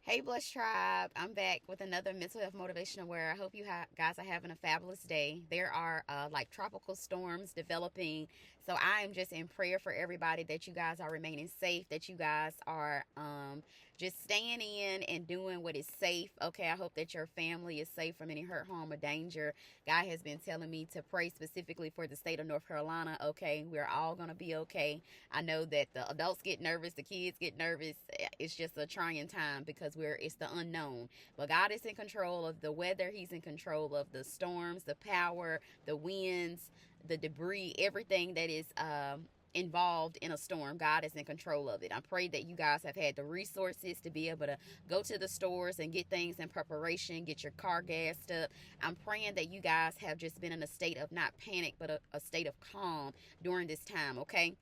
Hey, Blush Tribe. I'm back with another mental health motivational where I hope you guys are having a fabulous day. There are like tropical storms developing. So I am just in prayer for everybody that you guys are remaining safe, that you guys are just staying in and doing what is safe. Okay, I hope that your family is safe from any hurt, harm, or danger. God has been telling me to pray specifically for the state of North Carolina. Okay, we're all going to be okay. I know that the adults get nervous, the kids get nervous. It's just a trying time because it's the unknown. But God is in control of the weather. He's in control of the storms, the power, the winds, the debris, everything that is involved in a storm. God is in control of it. I pray that you guys have had the resources to be able to go to the stores and get things in preparation, get your car gassed up. I'm praying that you guys have just been in a state of not panic, but a state of calm during this time, okay?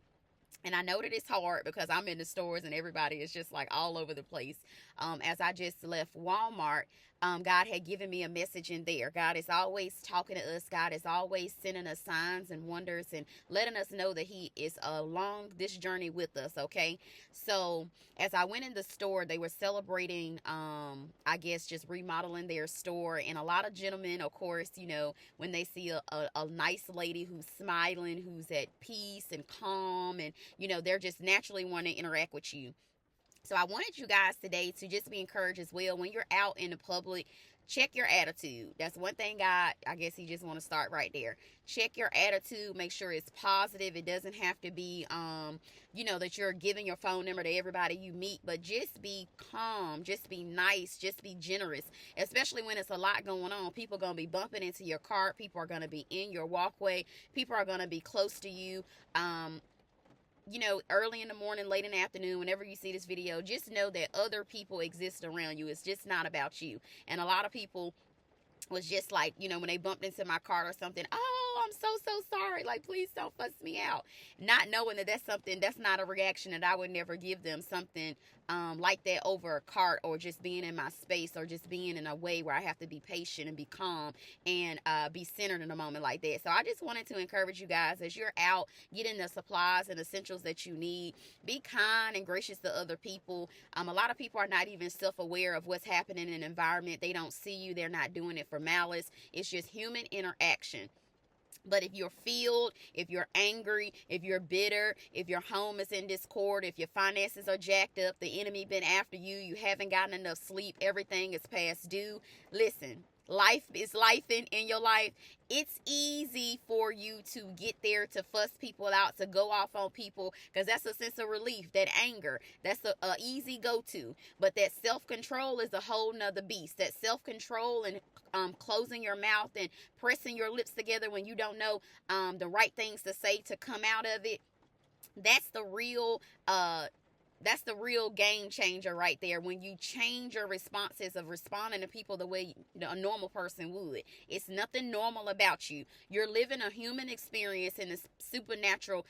And I know that it's hard because I'm in the stores and everybody is just like all over the place. As I just left Walmart, God had given me a message in there. God is always talking to us. God is always sending us signs and wonders and letting us know that He is along this journey with us, okay? So as I went in the store, they were celebrating, I guess, just remodeling their store. And a lot of gentlemen, of course, when they see a nice lady who's smiling, who's at peace and calm, and they're just naturally want to interact with you. So I wanted you guys today to just be encouraged as well. When you're out in the public, check your attitude. That's one thing God, I guess He just want to start right there. Check your attitude. Make sure it's positive. It doesn't have to be, that you're giving your phone number to everybody you meet, but just be calm. Just be nice. Just be generous, especially when it's a lot going on. People are going to be bumping into your car. People are going to be in your walkway. People are going to be close to you. Early in the morning, late in the afternoon, whenever you see this video, just know that other people exist around you. It's just not about you. And a lot of people was just like, when they bumped into my car or something, oh, I'm so sorry. Like, please don't fuss me out. Not knowing that that's not a reaction that I would never give them something like that over a cart, or just being in my space, or just being in a way where I have to be patient and be calm and be centered in a moment like that. So I just wanted to encourage you guys as you're out getting the supplies and essentials that you need. Be kind and gracious to other people. A lot of people are not even self-aware of what's happening in the environment. They don't see you. They're not doing it for malice. It's just human interaction. But if you're filled, if you're angry, if you're bitter, if your home is in discord, if your finances are jacked up, the enemy been after you, you haven't gotten enough sleep, everything is past due, listen. Life is life in your life. It's easy for you to get there, to fuss people out, to go off on people, because that's a sense of relief. That anger, that's a easy go-to. But that self-control is a whole nother beast. That self-control and closing your mouth and pressing your lips together when you don't know the right things to say to come out of it. That's the real game changer right there, when you change your responses of responding to people the way a normal person would. It's nothing normal about you. You're living a human experience in a supernatural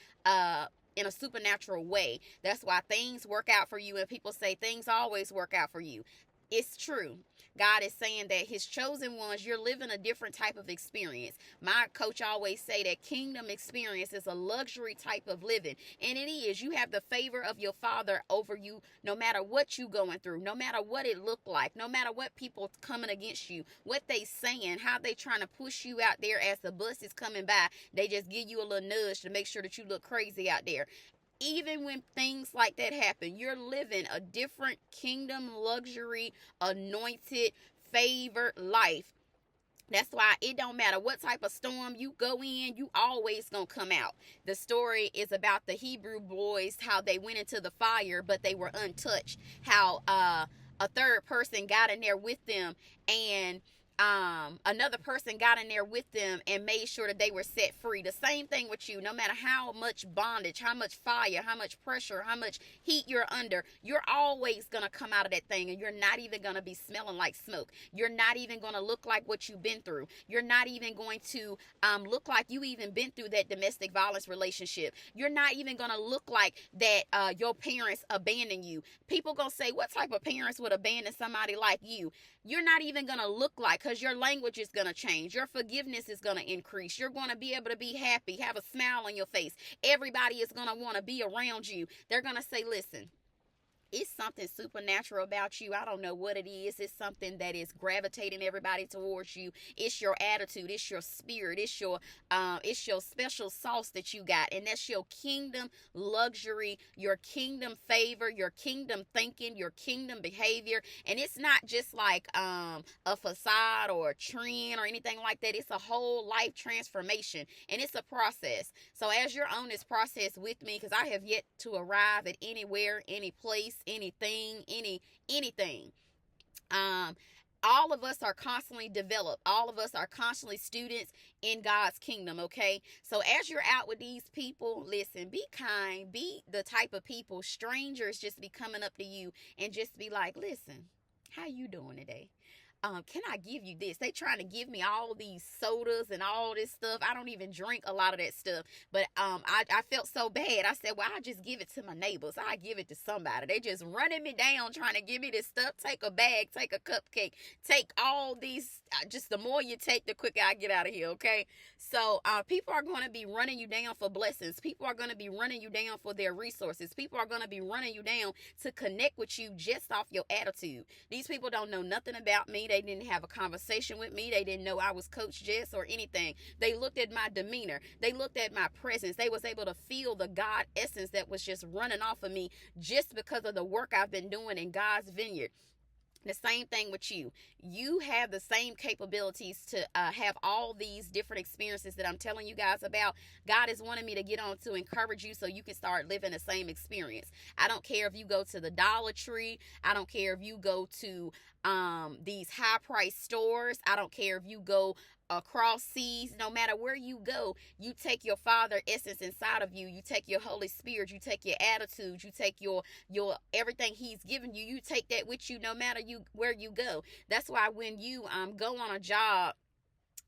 way. That's why things work out for you, and people say things always work out for you. It's true. God is saying that His chosen ones, you're living a different type of experience. My coach always say that kingdom experience is a luxury type of living. And it is. You have the favor of your Father over you no matter what you going through, no matter what it look like, no matter what people coming against you, what they saying, how they trying to push you out there as the bus is coming by. They just give you a little nudge to make sure that you look crazy out there. Even when things like that happen, you're living a different kingdom, luxury, anointed, favored life. That's why it don't matter what type of storm you go in, you always gonna come out. The story is about the Hebrew boys, how they went into the fire, but they were untouched. How a third person got in there with them, and another person got in there with them and made sure that they were set free. The same thing with you. No matter how much bondage, how much fire, how much pressure, how much heat you're under, you're always going to come out of that thing, and you're not even going to be smelling like smoke. You're not even going to look like what you've been through. You're not even going to look like you even been through that domestic violence relationship. You're not even going to look like that your parents abandoned you. People going to say, what type of parents would abandon somebody like you? You're not even going to look like, because your language is going to change. Your forgiveness is going to increase. You're going to be able to be happy, have a smile on your face. Everybody is going to want to be around you. They're going to say, listen, it's something supernatural about you. I don't know what it is. It's something that is gravitating everybody towards you. It's your attitude. It's your spirit. It's your special sauce that you got, and that's your kingdom luxury, your kingdom favor, your kingdom thinking, your kingdom behavior. And it's not just like a facade or a trend or anything like that. It's a whole life transformation, and it's a process. So as you're on this process with me, because I have yet to arrive at anywhere, any place, anything. All of us are constantly developed. All of us are constantly students in God's kingdom, okay? So as you're out with these people, listen, be kind. Be the type of people, strangers just be coming up to you and just be like, listen, how you doing today? Can I give you this? They trying to give me all these sodas and all this stuff. I don't even drink a lot of that stuff. But I felt so bad. I said, well, I'll just give it to my neighbors. I'll give it to somebody. They just running me down trying to give me this stuff. Take a bag, take a cupcake, take all these. Just the more you take, the quicker I get out of here, okay? So people are going to be running you down for blessings. People are going to be running you down for their resources. People are going to be running you down to connect with you just off your attitude. These people don't know nothing about me. They didn't have a conversation with me. They didn't know I was Coach Jess or anything. They looked at my demeanor. They looked at my presence. They was able to feel the God essence that was just running off of me just because of the work I've been doing in God's vineyard. The same thing with you. You have the same capabilities to have all these different experiences that I'm telling you guys about. God is wanting me to get on to encourage you so you can start living the same experience. I don't care if you go to the Dollar Tree. I don't care if you go to these high price stores. I don't care if you go across seas. No matter where you go, you take your Father essence inside of you. You take your Holy Spirit. You take your attitude. You take your everything He's given you. You take that with you no matter where you go. That's why when you go on a job,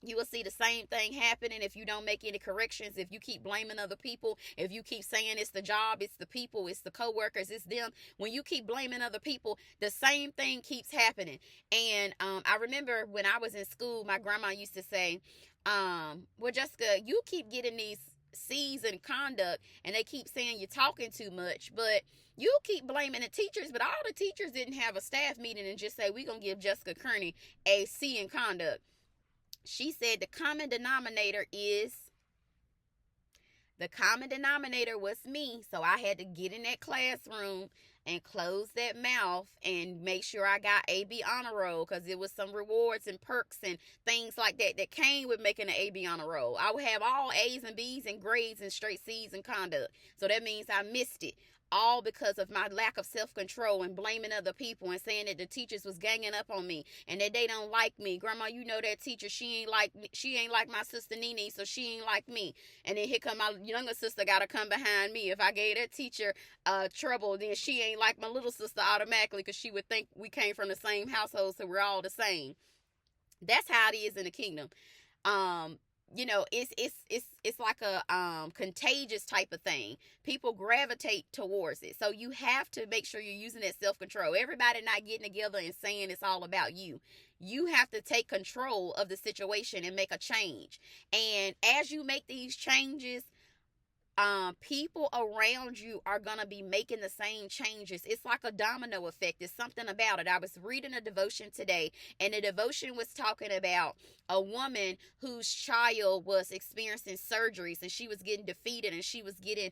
you will see the same thing happening if you don't make any corrections, if you keep blaming other people, if you keep saying it's the job, it's the people, it's the coworkers, it's them. When you keep blaming other people, the same thing keeps happening. And I remember when I was in school, my grandma used to say, well, Jessica, you keep getting these C's in conduct, and they keep saying you're talking too much, but you keep blaming the teachers, but all the teachers didn't have a staff meeting and just say, we're going to give Jessica Kearney a C in conduct. She said the common denominator was me. So I had to get in that classroom and close that mouth and make sure I got AB honor roll, because it was some rewards and perks and things like that that came with making an AB honor roll. I would have all A's and B's and grades and straight C's in conduct. So that means I missed it. All because of my lack of self-control and blaming other people and saying that the teachers was ganging up on me and that they don't like me. Grandma, you know that teacher, she ain't like my sister Nene, so she ain't like me. And then here come my younger sister gotta come behind me. If I gave that teacher trouble, then she ain't like my little sister automatically, because she would think we came from the same household, so we're all the same. That's how it is in the kingdom. It's like a contagious type of thing. People gravitate towards it. So you have to make sure you're using that self-control. Everybody not getting together and saying it's all about you. You have to take control of the situation and make a change. And as you make these changes, people around you are going to be making the same changes. It's like a domino effect. There's something about it. I was reading a devotion today, and the devotion was talking about a woman whose child was experiencing surgeries, and she was getting defeated, and she was getting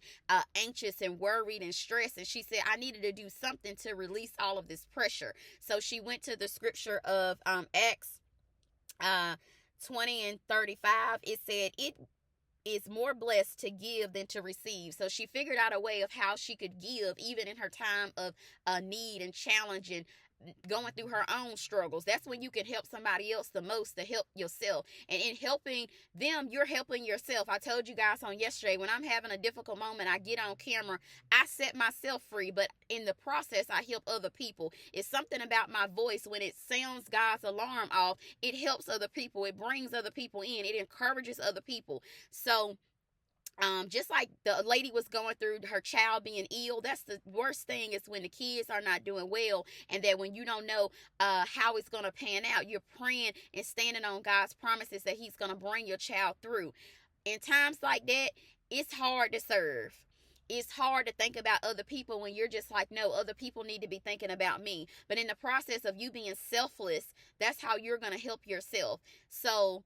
anxious and worried and stressed. And she said, I needed to do something to release all of this pressure. So she went to the scripture of Acts 20 and 35. It said, it is more blessed to give than to receive. So she figured out a way of how she could give even in her time of need and challenge and going through her own struggles. That's when you can help somebody else the most, to help yourself. And in helping them, you're helping yourself. I told you guys on yesterday, when I'm having a difficult moment, I get on camera, I set myself free, but in the process, I help other people. It's something about my voice. When it sounds God's alarm off, it helps other people. It brings other people in. It encourages other people. So just like the lady was going through her child being ill, that's the worst thing, is when the kids are not doing well, and that when you don't know how it's going to pan out, you're praying and standing on God's promises that He's going to bring your child through. In times like that, it's hard to serve. it's hard to think about other people when you're just like, no, other people need to be thinking about me. But in the process of you being selfless, that's how you're going to help yourself. So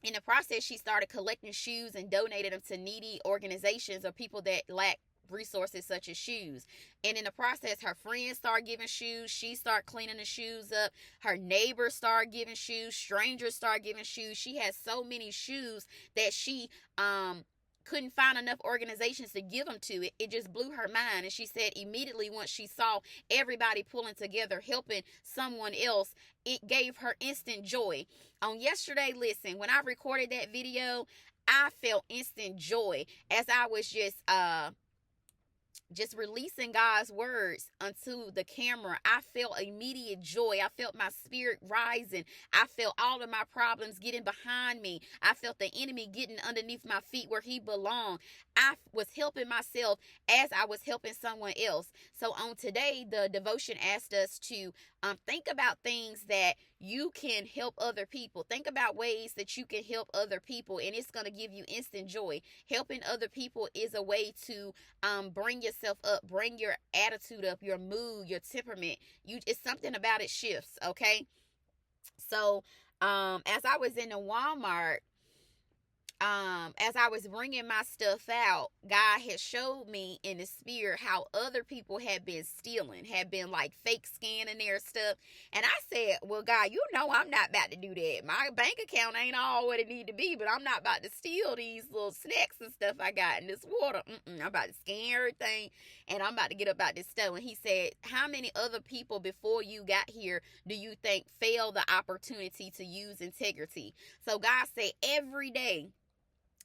in the process, she started collecting shoes and donated them to needy organizations or people that lack resources such as shoes. And in the process, her friends started giving shoes. She started cleaning the shoes up. Her neighbors started giving shoes. Strangers started giving shoes. She has so many shoes that she couldn't find enough organizations to give them to. It just blew her mind. And she said immediately once she saw everybody pulling together, helping someone else, it gave her instant joy. On yesterday, listen, when I recorded that video, I felt instant joy as I was just releasing God's words unto the camera. I felt immediate joy. I felt my spirit rising. I felt all of my problems getting behind me. I felt the enemy getting underneath my feet where he belonged. I was helping myself as I was helping someone else. So on today, the devotion asked us to think about things that you can help other people. Think about ways that you can help other people, and it's going to give you instant joy. Helping other people is a way to bring yourself up, bring your attitude up, your mood, your temperament. It's something about it shifts, okay? So as I was in the Walmart, as I was bringing my stuff out, God had showed me in the spirit how other people had been stealing, had been like fake scanning their stuff. And I said, well, God, you know I'm not about to do that. My bank account ain't all what it need to be, but I'm not about to steal these little snacks and stuff I got in this water. I'm about to scan everything, and I'm about to get up out this stuff. And he said, how many other people before you got here do you think failed the opportunity to use integrity? So God said every day,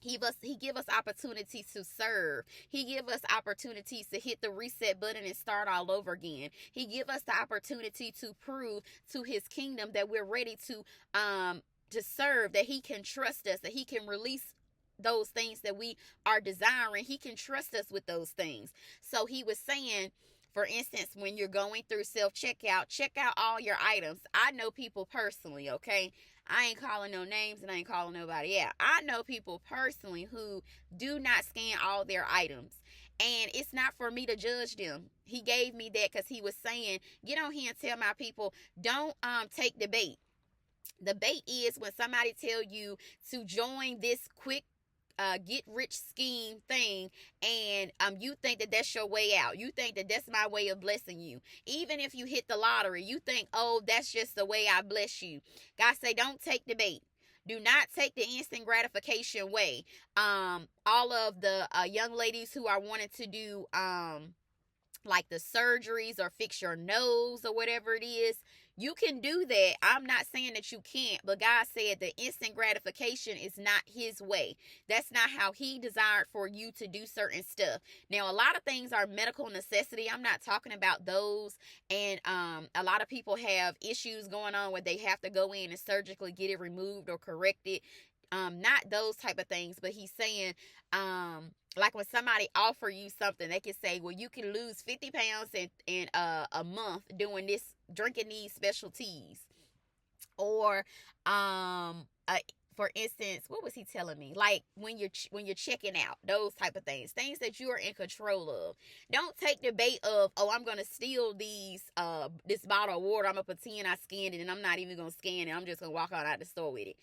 He give us opportunities to serve. He give us opportunities to hit the reset button and start all over again. He give us the opportunity to prove to his kingdom that we're ready to serve, that he can trust us, that he can release those things that we are desiring. He can trust us with those things. So he was saying, for instance, when you're going through self-checkout, check out all your items. I know people personally, okay? I ain't calling no names and I ain't calling nobody out. I know people personally who do not scan all their items. And it's not for me to judge them. He gave me that because he was saying, get on here and tell my people, don't take the bait. The bait is when somebody tell you to join this quick get rich scheme thing, and you think that that's your way out. You think that that's my way of blessing you. Even if you hit the lottery, you think, oh, that's just the way I bless you. God say, don't take the bait. Do not take the instant gratification way. All of the young ladies who are wanting to do like the surgeries or fix your nose or whatever it is, you can do that. I'm not saying that you can't, but God said the instant gratification is not his way. That's not how he desired for you to do certain stuff. Now, a lot of things are medical necessity. I'm not talking about those. And a lot of people have issues going on where they have to go in and surgically get it removed or corrected. Not those type of things, but he's saying, like when somebody offer you something, they can say, well, you can lose 50 pounds in a month doing this, drinking these special teas. Or, for instance, what was he telling me? Like when you're checking out, those type of things that you are in control of. Don't take the bait of, oh, I'm gonna steal this bottle of water. I'm gonna pretend I scanned it, and I'm not even gonna scan it. I'm just gonna walk out the store with it.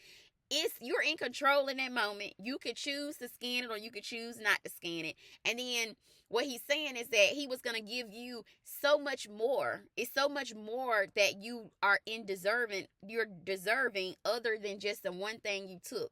You're in control in that moment. You could choose to scan it or you could choose not to scan it. And then what he's saying is that he was going to give you so much more. It's so much more that you're deserving other than just the one thing you took.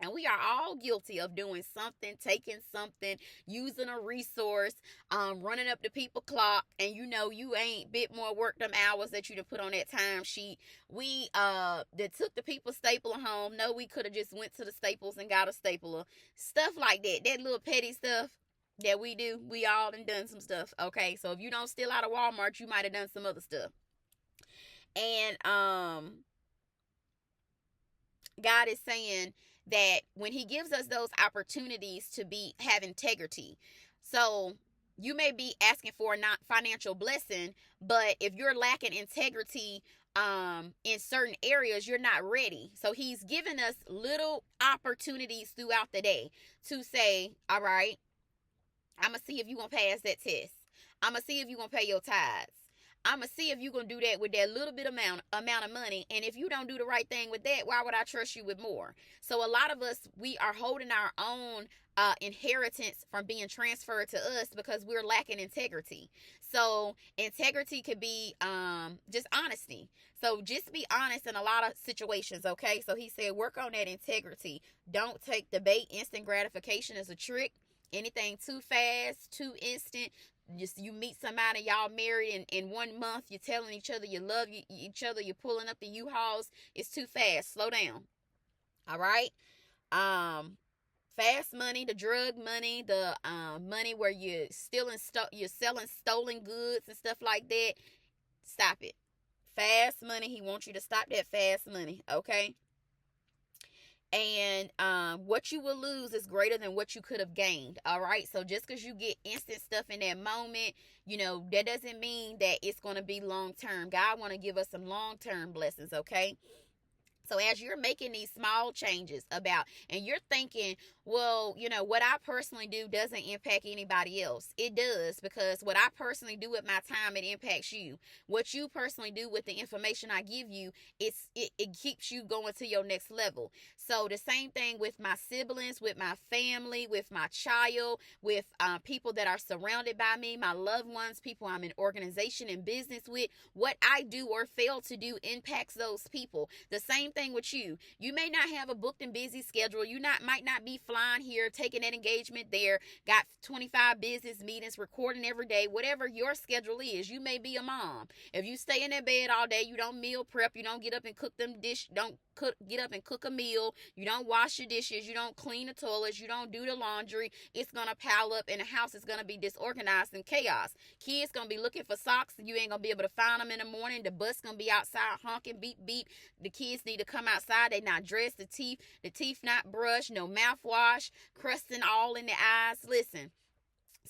And we are all guilty of doing something, taking something, using a resource, running up the people clock, and you ain't bit more work them hours that you to put on that time sheet. We that took the people stapler home. No, we could have just went to the Staples and got a stapler. Stuff like that. That little petty stuff that we do. We all done some stuff. Okay, so if you don't steal out of Walmart, you might have done some other stuff. And God is saying that when he gives us those opportunities to have integrity. So you may be asking for a not financial blessing, but if you're lacking integrity in certain areas, you're not ready. So he's given us little opportunities throughout the day to say, all right, I'm going to see if you're going to pass that test. I'm going to see if you're going to pay your tithes. I'm going to see if you're going to do that with that little bit amount of money. And if you don't do the right thing with that, why would I trust you with more? So a lot of us, we are holding our own inheritance from being transferred to us because we're lacking integrity. So integrity could be just honesty. So just be honest in a lot of situations, okay? So he said, work on that integrity. Don't take the bait. Instant gratification is a trick. Anything too fast, too instant. Just you meet somebody, y'all married, and in 1 month you're telling each other you love each other, you're pulling up the U-Hauls. It's too fast. Slow down. All right. Fast money, the drug money, the money where you're you're selling stolen goods and stuff like that. Stop it. Fast money. He wants you to stop that fast money. Okay. And what you will lose is greater than what you could have gained. All right. So just because you get instant stuff in that moment, that doesn't mean that it's going to be long term. God want to give us some long term blessings. Okay. So as you're making these small changes and you're thinking, well, what I personally do doesn't impact anybody else. It does, because what I personally do with my time, it impacts you. What you personally do with the information I give you, it keeps you going to your next level. So the same thing with my siblings, with my family, with my child, with people that are surrounded by me, my loved ones, people I'm in organization and business with. What I do or fail to do impacts those people. The same thing with you. You may not have a booked and busy schedule. You might not be flying here, taking that engagement there, got 25 business meetings, recording every day, whatever your schedule is. You may be a mom. If you stay in that bed all day, you don't meal prep, you don't get up and cook get up and cook a meal, you don't wash your dishes, you don't clean the toilets, you don't do the laundry, it's gonna pile up and the house is gonna be disorganized and chaos. Kids gonna be looking for socks, you ain't gonna be able to find them in the morning. The bus gonna be outside honking, beep beep. The kids need to come outside, they not dressed, the teeth not brushed, no mouthwash, crusting all in the eyes. Listen,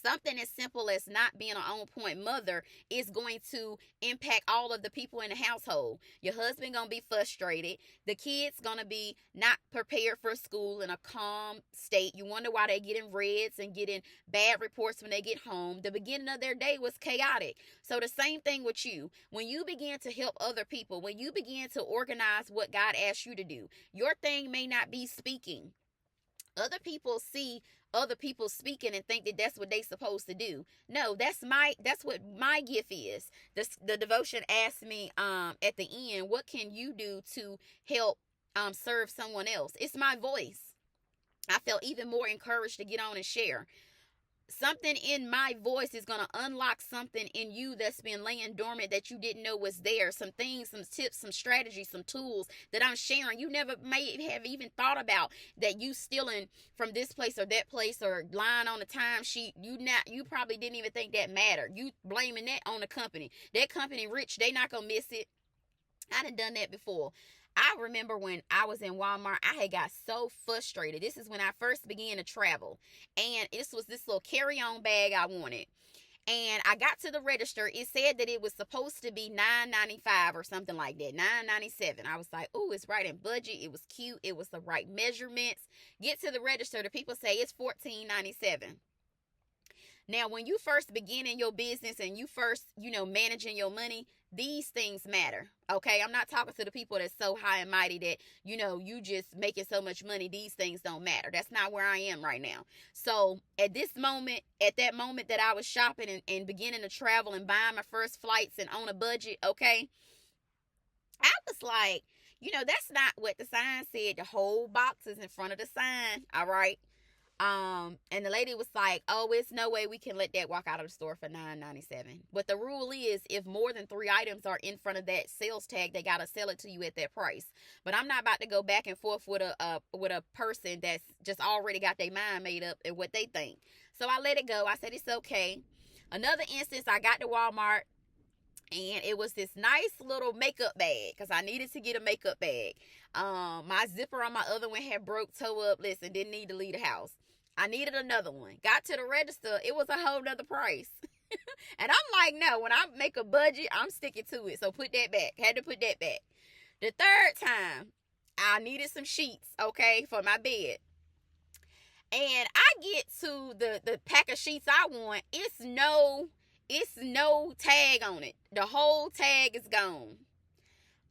something as simple as not being an on-point mother is going to impact all of the people in the household. Your husband going to be frustrated. The kids going to be not prepared for school in a calm state. You wonder why they getting reds and getting bad reports when they get home. The beginning of their day was chaotic. So the same thing with you. When you begin to help other people, when you begin to organize what God asked you to do, your thing may not be speaking. Other people see other people speaking and think that that's what they supposed to do. No, that's what my gift is. The devotion asked me at the end, what can you do to help serve someone else? It's my voice. I felt even more encouraged to get on and share. Something in my voice is going to unlock something in you that's been laying dormant that you didn't know was there. Some things, some tips, some strategies, some tools that I'm sharing. You never may have even thought about that you stealing from this place or that place or lying on the timesheet. You probably didn't even think that mattered. You blaming that on the company. That company rich, they not going to miss it. I done that before. I remember when I was in Walmart, I had got so frustrated. This is when I first began to travel. And this was this little carry-on bag I wanted. And I got to the register. It said that it was supposed to be $9.95 or something like that. $9.97. I was like, ooh, it's right in budget. It was cute. It was the right measurements. Get to the register. The people say it's $14.97. Now, when you first begin in your business and you first, managing your money, these things matter. Okay, I'm not talking to the people that's so high and mighty that, you just making so much money. These things don't matter. That's not where I am right now. So at that moment that I was shopping and beginning to travel and buying my first flights and on a budget, okay, I was like, that's not what the sign said. The whole box is in front of the sign. All right. And the lady was like, oh, it's no way we can let that walk out of the store for $9.97. But the rule is, if more than 3 items are in front of that sales tag, they got to sell it to you at that price. But I'm not about to go back and forth with a person that's just already got their mind made up and what they think. So I let it go. I said, it's okay. Another instance, I got to Walmart. And it was this nice little makeup bag because I needed to get a makeup bag. My zipper on my other one had broke, toe up. Listen, didn't need to leave the house. I needed another one. Got to the register. It was a whole nother price. And I'm like, no, when I make a budget, I'm sticking to it. So put that back. Had to put that back. The third time, I needed some sheets, okay, for my bed. And I get to the pack of sheets I want. It's no tag on it. The whole tag is gone.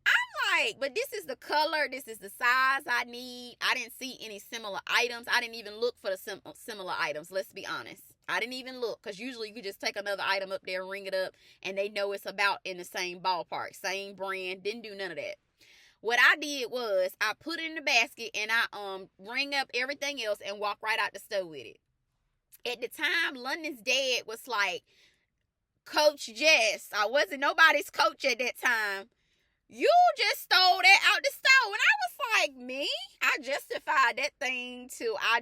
I'm like, but this is the color, this is the size I need. I didn't see any similar items. I didn't even look for the similar items. Let's be honest. I didn't even look, because usually you could just take another item up there and ring it up, and they know it's about in the same ballpark, same brand. Didn't do none of that. What I did was I put it in the basket, and I ring up everything else and walk right out the store with it. At the time, London's dad was like, Coach Jess. I wasn't nobody's coach at that time. You just stole that out the store. And I was like, me? I justified that thing to, I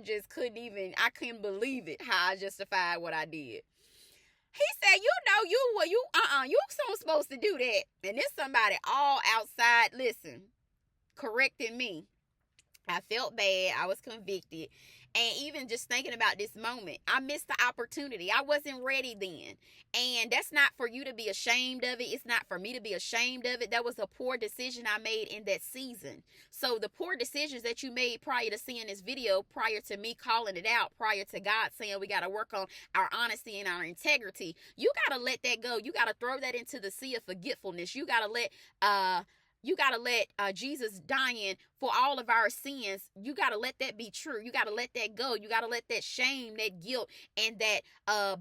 couldn't believe it, how I justified what I did. He said, you so supposed to do that. And there's somebody all outside, listen, correcting me. I felt bad. I was convicted. And even just thinking about this moment, I missed the opportunity. I wasn't ready then. And that's not for you to be ashamed of it. It's not for me to be ashamed of it. That was a poor decision I made in that season. So the poor decisions that you made prior to seeing this video, prior to me calling it out, prior to God saying we got to work on our honesty and our integrity, you got to let that go. You got to throw that into the sea of forgetfulness. You got to let Jesus dying for all of our sins, you got to let that be true. You got to let that go. You got to let that shame, that guilt, and that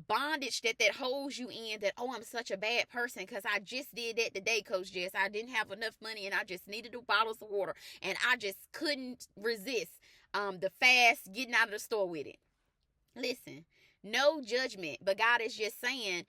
bondage that holds you in, that, oh, I'm such a bad person because I just did that today, Coach Jess. I didn't have enough money and I just needed 2 bottles of water and I just couldn't resist the fast getting out of the store with it. Listen, no judgment, but God is just saying,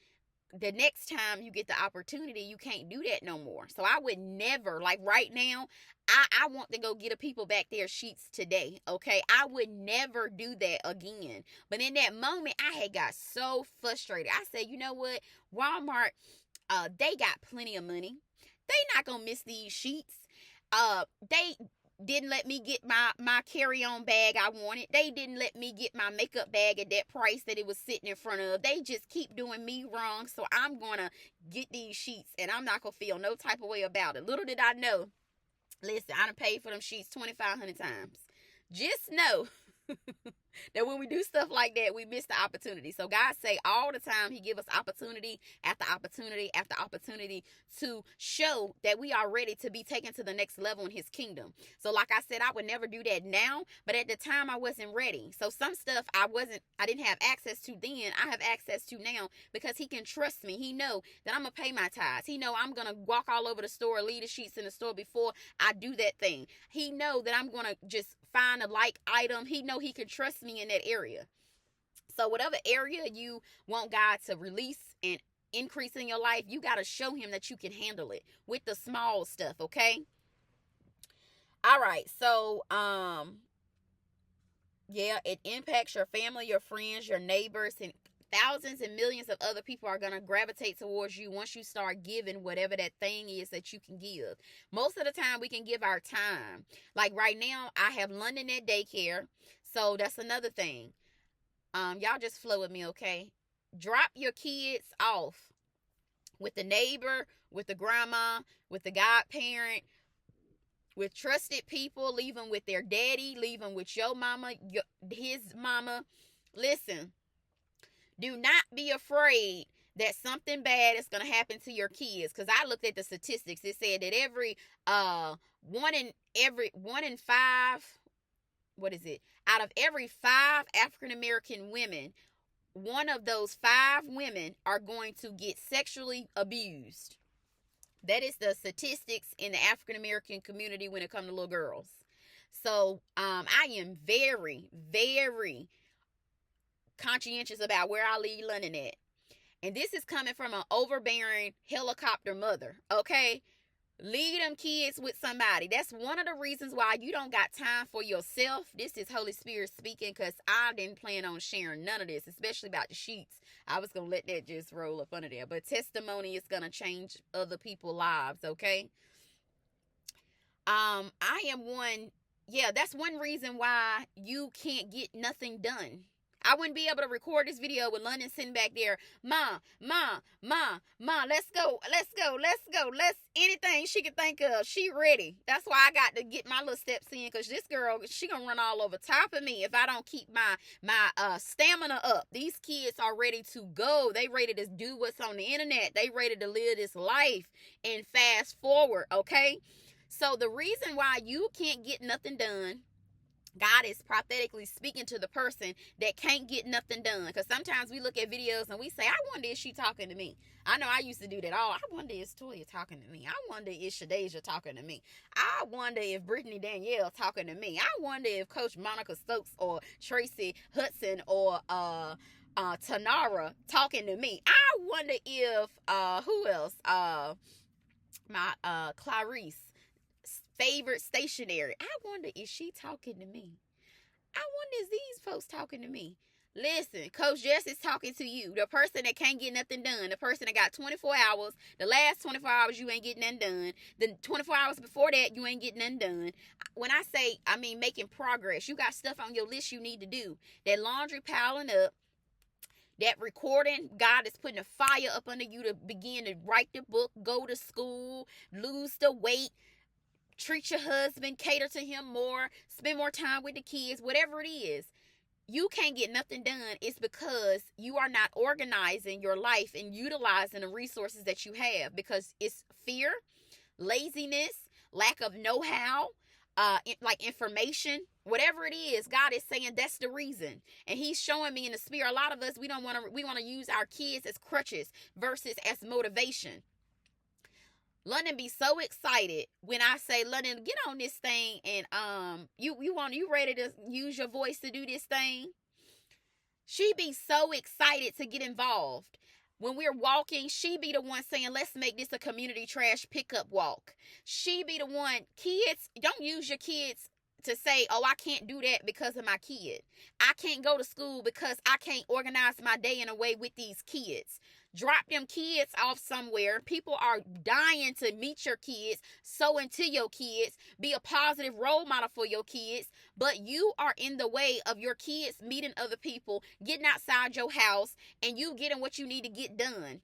the next time you get the opportunity, you can't do that no more. So I would never, like right now, I want to go get a people back their sheets today, okay? I would never do that again. But in that moment, I had got so frustrated. I said, you know what? Walmart, they got plenty of money. They not going to miss these sheets. They didn't let me get my carry-on bag I wanted. They didn't let me get my makeup bag at that price that it was sitting in front of. They just keep doing me wrong. So I'm going to get these sheets and I'm not going to feel no type of way about it. Little did I know. Listen, I done paid for them sheets 2,500 times. Just know that when we do stuff like that, we miss the opportunity. So God say all the time, he give us opportunity after opportunity after opportunity to show that we are ready to be taken to the next level in his kingdom. So like I said, I would never do that now, but at the time I wasn't ready. So some stuff I didn't have access to then, I have access to now because he can trust me. He know that I'm going to pay my tithes. He know I'm going to walk all over the store, leave the sheets in the store before I do that thing. He know that I'm going to just find a like item. He know he can trust me in that area. So whatever area you want God to release and increase in your life, you got to show him that you can handle it with the small stuff, okay? All right. So, yeah, it impacts your family, your friends, your neighbors, and thousands and millions of other people are going to gravitate towards you once you start giving whatever that thing is that you can give. Most of the time, we can give our time. Like right now, I have London at daycare. So that's another thing. Y'all just flow with me, okay? Drop your kids off with the neighbor, with the grandma, with the godparent, with trusted people. Leave them with their daddy. Leave them with your mama, his mama. Listen, do not be afraid that something bad is going to happen to your kids. Because I looked at the statistics. It said that every one in five, what is it? Out of every 5 African-American women, one of those 5 women are going to get sexually abused. That is the statistics in the African-American community when it comes to little girls. So I am very, very conscientious about where I leave London at. And this is coming from an overbearing helicopter mother, okay? Leave them kids with somebody. That's one of the reasons why you don't got time for yourself. This is Holy Spirit speaking, because I didn't plan on sharing none of this, especially about the sheets. I was going to let that just roll up under there. But testimony is going to change other people's lives, okay? That's one reason why you can't get nothing done. I wouldn't be able to record this video with London sitting back there, Ma, let's go, let's anything she can think of, she ready. That's why I got to get my little steps in, because this girl, she gonna run all over top of me if I don't keep my stamina up. These kids are ready to go. They ready to do what's on the internet. They ready to live this life and fast forward, okay? So the reason why you can't get nothing done, God is prophetically speaking to the person that can't get nothing done. Because sometimes we look at videos and we say, I wonder if she talking to me. I know I used to do that. Oh, I wonder if Toya talking to me. I wonder if Shadeja talking to me. I wonder if Brittany Danielle talking to me. I wonder if Coach Monica Stokes or Tracy Hudson or Tanara talking to me. I wonder if who else? My Clarice favorite stationery. I wonder if she talking to me. I wonder if these folks talking to me. Listen, Coach Jess is talking to you, the person that can't get nothing done, the person that got 24 hours. The last 24 hours you ain't getting nothing done. The 24 hours before that you ain't getting nothing done. When I say, I mean making progress. You got stuff on your list you need to do. That laundry piling up. That recording, God is putting a fire up under you to begin to write the book, go to school, lose the weight, treat your husband, cater to him more, spend more time with the kids, whatever it is. You can't get nothing done. It's because you are not organizing your life and utilizing the resources that you have, because it's fear, laziness, lack of know-how, like information, whatever it is. God is saying that's the reason. And he's showing me in the spirit, a lot of us, we want to use our kids as crutches versus as motivation. London be so excited when I say, London, get on this thing, and you ready to use your voice to do this thing? She be so excited to get involved. When we're walking, she be the one saying, let's make this a community trash pickup walk. She be the one. Kids, don't use your kids to say, oh, I can't do that because of my kid. I can't go to school because I can't organize my day in a way with these kids. Drop them kids off somewhere. People are dying to meet your kids, sow into your kids, be a positive role model for your kids, but you are in the way of your kids meeting other people, getting outside your house, and you getting what you need to get done.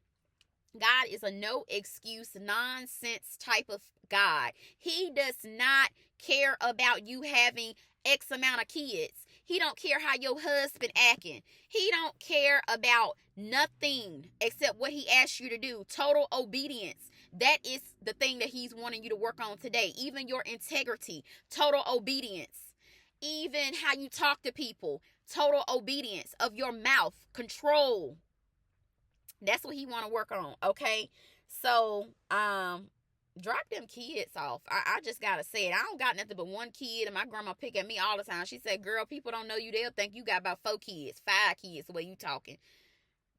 God is a no excuse, nonsense type of God. He does not care about you having X amount of kids. He don't care how your husband acting. He don't care about nothing except what he asks you to do. Total obedience. That is the thing that he's wanting you to work on today. Even your integrity. Total obedience. Even how you talk to people. Total obedience of your mouth. Control. That's what he want to work on. Okay. So, drop them kids off. I just gotta say it. I don't got nothing but one kid, and my grandma pick at me all the time. She said, girl, people don't know you. They'll think you got about 4 kids, 5 kids, the way you talking.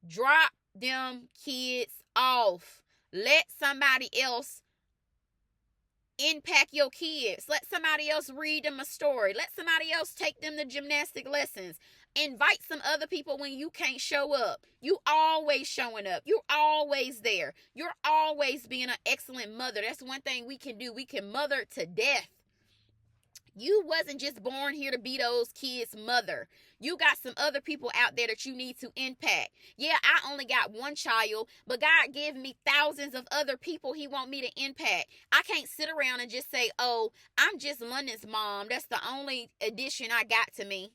Drop them kids off. Let somebody else impact your kids. Let somebody else read them a story. Let somebody else take them to gymnastic lessons. Invite some other people when you can't show up. You always showing up. You're always there. You're always being an excellent mother. That's one thing we can do. We can mother to death. You wasn't just born here to be those kids' mother. You got some other people out there that you need to impact. Yeah, I only got one child, but God gave me thousands of other people he want me to impact. I can't sit around and just say, oh, I'm just London's mom. That's the only addition I got to me.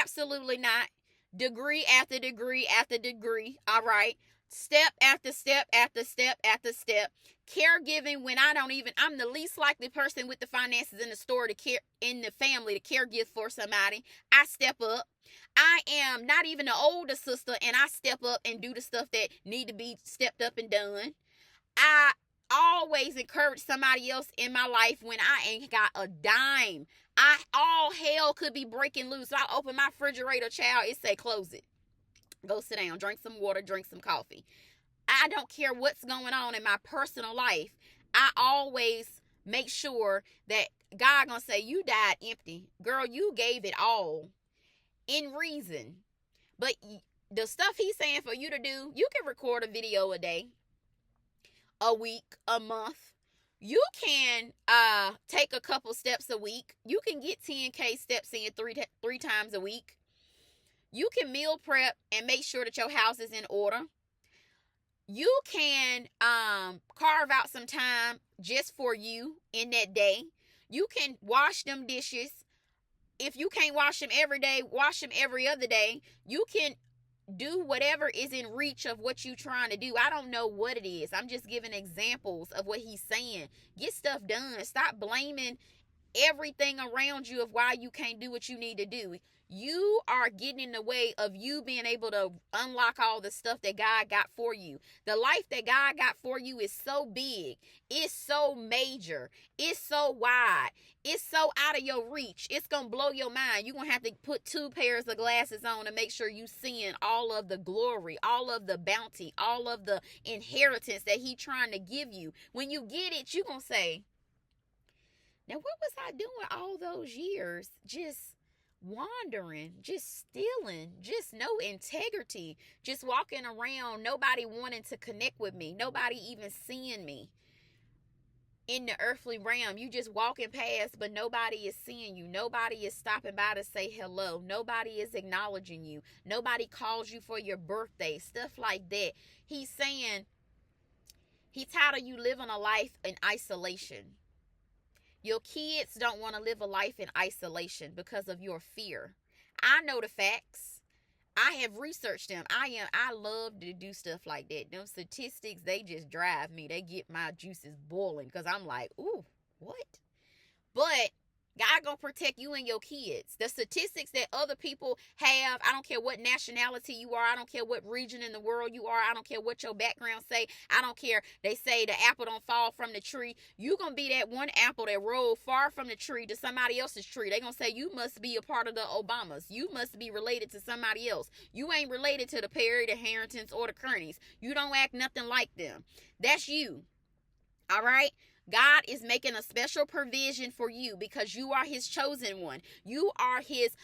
Absolutely not. Degree after degree after degree. All right. Step after step after step after step. Caregiving when I'm the least likely person with the finances in the store to care, in the family to caregive for somebody. I step up. I am not even the older sister, and I step up and do the stuff that need to be stepped up and done. I always encourage somebody else in my life when I ain't got a dime. All hell could be breaking loose. So I open my refrigerator, child, it say close it. Go sit down, drink some water, drink some coffee. I don't care what's going on in my personal life. I always make sure that God gonna say, you died empty. Girl, you gave it all in reason. But the stuff he's saying for you to do, you can record a video a day, a week, a month. You can take a couple steps a week. You can get 10K steps in three times a week. You can meal prep and make sure that your house is in order. You can carve out some time just for you in that day. You can wash them dishes. If you can't wash them every day, wash them every other day. You can do whatever is in reach of what you're trying to do. I don't know what it is. I'm just giving examples of what he's saying. Get stuff done. Stop blaming everything around you of why you can't do what you need to do. You are getting in the way of you being able to unlock all the stuff that God got for you. The life that God got for you is so big. It's so major. It's so wide. It's so out of your reach. It's going to blow your mind. You're going to have to put 2 pairs of glasses on to make sure you seeing all of the glory, all of the bounty, all of the inheritance that he's trying to give you. When you get it, you're going to say, now what was I doing all those years? Just wandering, just stealing, just no integrity, just walking around, nobody wanting to connect with me, nobody even seeing me in the earthly realm. You just walking past, but nobody is seeing you. Nobody is stopping by to say hello. Nobody is acknowledging you. Nobody calls you for your birthday, stuff like that. He's saying he's tired of you living a life in isolation. Your kids don't want to live a life in isolation because of your fear. I know the facts. I have researched them. I love to do stuff like that. Them statistics, they just drive me. They get my juices boiling because I'm like, ooh, what? But God gonna protect you and your kids. The statistics that other people have, I don't care what nationality you are. I don't care what region in the world you are. I don't care what your background say. I don't care. They say the apple don't fall from the tree. You gonna be that one apple that rolled far from the tree to somebody else's tree. They gonna say you must be a part of the Obamas. You must be related to somebody else. You ain't related to the Perry, the Harringtons, or the Kearneys. You don't act nothing like them. That's you. All right? God is making a special provision for you because you are his chosen one. You are his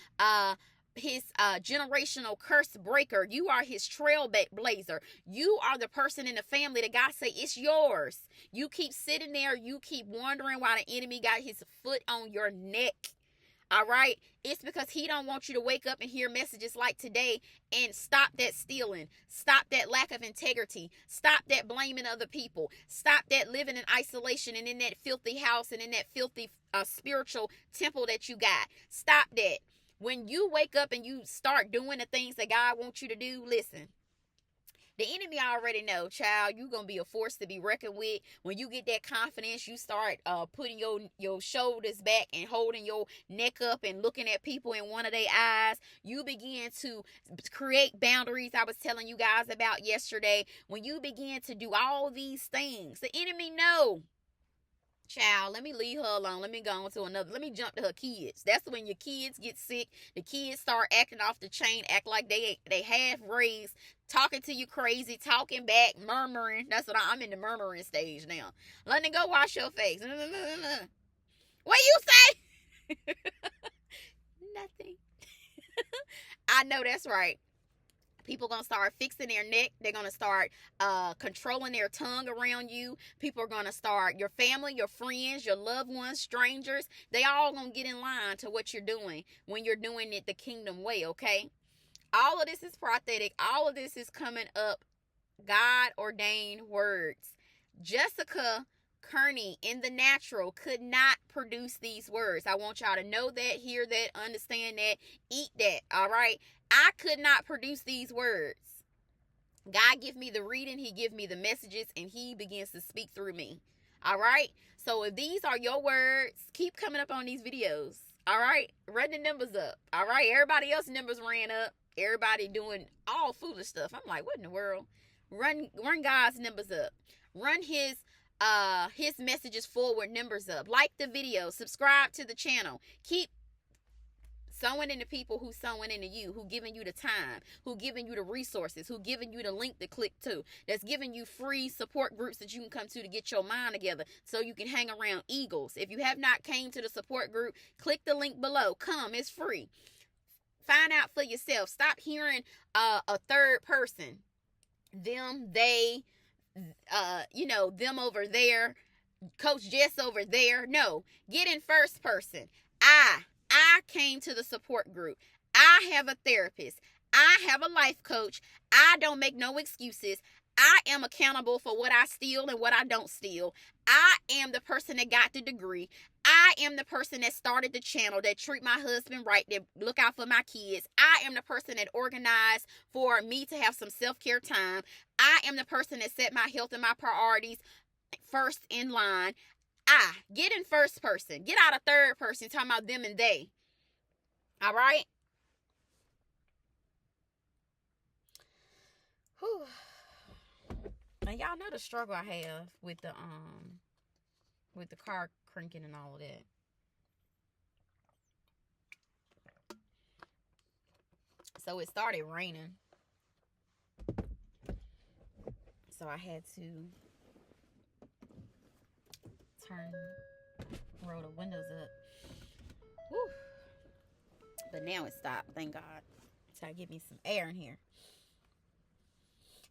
generational curse breaker. You are his trailblazer. You are the person in the family that God say it's yours. You keep sitting there. You keep wondering why the enemy got his foot on your neck. All right. It's because he don't want you to wake up and hear messages like today and stop that stealing. Stop that lack of integrity. Stop that blaming other people. Stop that living in isolation and in that filthy house and in that filthy spiritual temple that you got. Stop that. When you wake up and you start doing the things that God wants you to do, listen. The enemy already know, child, you're going to be a force to be reckoned with. When you get that confidence, you start putting your shoulders back and holding your neck up and looking at people in one of their eyes. You begin to create boundaries I was telling you guys about yesterday. When you begin to do all these things, the enemy know. Child, let me leave her alone. Let me go on to another. Let me jump to her kids. That's when your kids get sick. The kids start acting off the chain, act like they half raised, talking to you crazy, talking back, murmuring. That's what I'm in the murmuring stage now. Let me go wash your face. What you say? Nothing. I know that's right. People are going to start fixing their neck. They're going to start controlling their tongue around you. People are going to start, your family, your friends, your loved ones, strangers. They all going to get in line to what you're doing when you're doing it the kingdom way, okay? All of this is prophetic. All of this is coming up God-ordained words. Jessica Kearney in the natural could not produce these words. I want y'all to know that, hear that, understand that, eat that, all right? I could not produce these words. God give me the reading, he give me the messages, and he begins to speak through me, all right? So if these are your words, keep coming up on these videos, all right? Run the numbers up, all right? Everybody else's numbers ran up. Everybody doing all foolish stuff. I'm like, what in the world? Run God's numbers up. Run his messages forward numbers up. Like the video, subscribe to the channel. Keep sowing into people who sowing into you, who giving you the time, who giving you the resources, who giving you the link to click to, that's giving you free support groups that you can come to get your mind together so you can hang around eagles. If you have not came to the support group, click the link below. Come, it's free. Find out for yourself. Stop hearing a third person. Them, they, them over there, Coach Jess over there. No, get in first person. I came to the support group. I have a therapist. I have a life coach. I don't make no excuses. I am accountable for what I steal and what I don't steal. I am the person that got the degree. I am the person that started the channel, that treat my husband right, that look out for my kids. I am the person that organized for me to have some self-care time. I am the person that set my health and my priorities first in line. I get in first person. Get out of third person talking about them and they. All right? Whew. And y'all know the struggle I have with the car cranking and all of that. So it started raining. So I had to roll the windows up. Whew. But now it stopped, thank God. So I get me some air in here.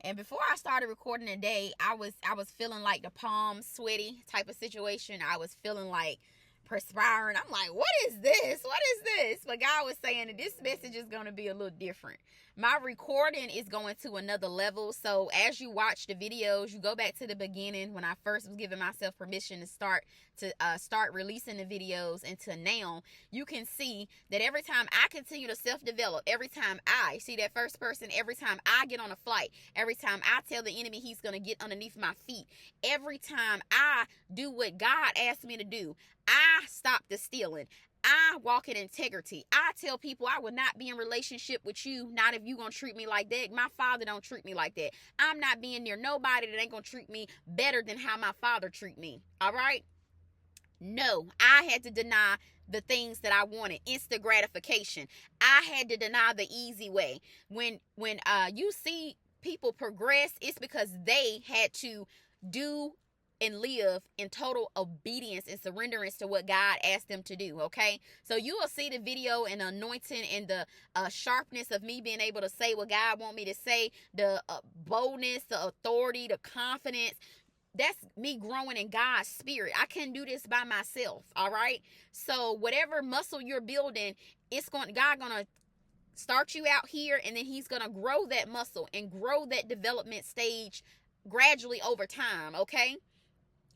And before I started recording today, I was feeling like the palms sweaty type of situation. I was feeling like perspiring. I'm like, what is this? What is this? But God was saying that this message is going to be a little different. My recording is going to another level. So as you watch the videos, you go back to the beginning when I first was giving myself permission to start releasing the videos, and to now, you can see that every time I continue to self-develop, every time I see that first person, every time I get on a flight, every time I tell the enemy he's going to get underneath my feet, every time I do what God asked me to do, I stop the stealing. I walk in integrity. I tell people I will not be in relationship with you, not if you gonna treat me like that. My father don't treat me like that. I'm not being near nobody that ain't gonna treat me better than how my father treat me. All right? No, I had to deny the things that I wanted, instant gratification. I had to deny the easy way. When you see people progress, it's because they had to do and live in total obedience and surrenderance to what God asked them to do, okay? So you will see the video and the anointing and the sharpness of me being able to say what God wants me to say, the boldness, the authority, the confidence. That's me growing in God's spirit. I can't do this by myself, all right? So whatever muscle you're building, God gonna start you out here, and then he's gonna grow that muscle and grow that development stage gradually over time, okay?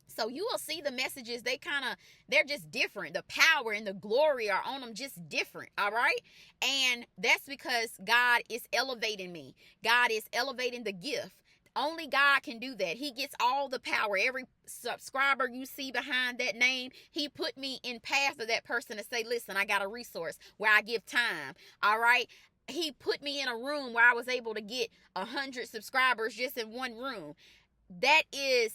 So you will see the messages, they're just different. The power and the glory are on them just different, all right? And that's because God is elevating me. God is elevating the gift. Only God can do that. He gets all the power. Every subscriber you see behind that name, he put me in path of that person to say, listen, I got a resource where I give time, all right? He put me in a room where I was able to get 100 subscribers just in one room. That is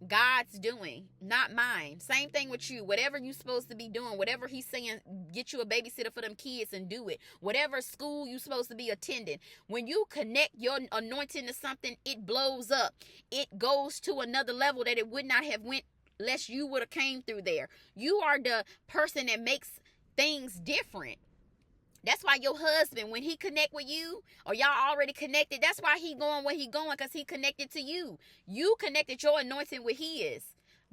God's doing, not mine. Same thing with you. Whatever you're supposed to be doing, whatever he's saying, get you a babysitter for them kids and do it. Whatever school you're supposed to be attending, when you connect your anointing to something, it blows up. It goes to another level that it would not have went unless you would have came through there. You are the person that makes things different. That's why your husband, when he connect with you, or y'all already connected, that's why he going where he going, because he connected to you. You connected your anointing with his.